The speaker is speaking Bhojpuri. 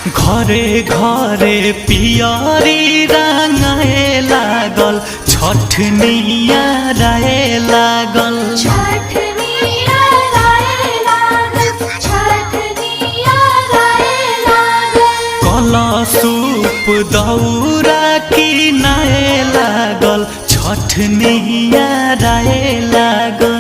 घरे घरे पियरी रंगाए लागल छठनिया राय लागल कलशूप दौरा किनाए लागल छठनिया राय लागल।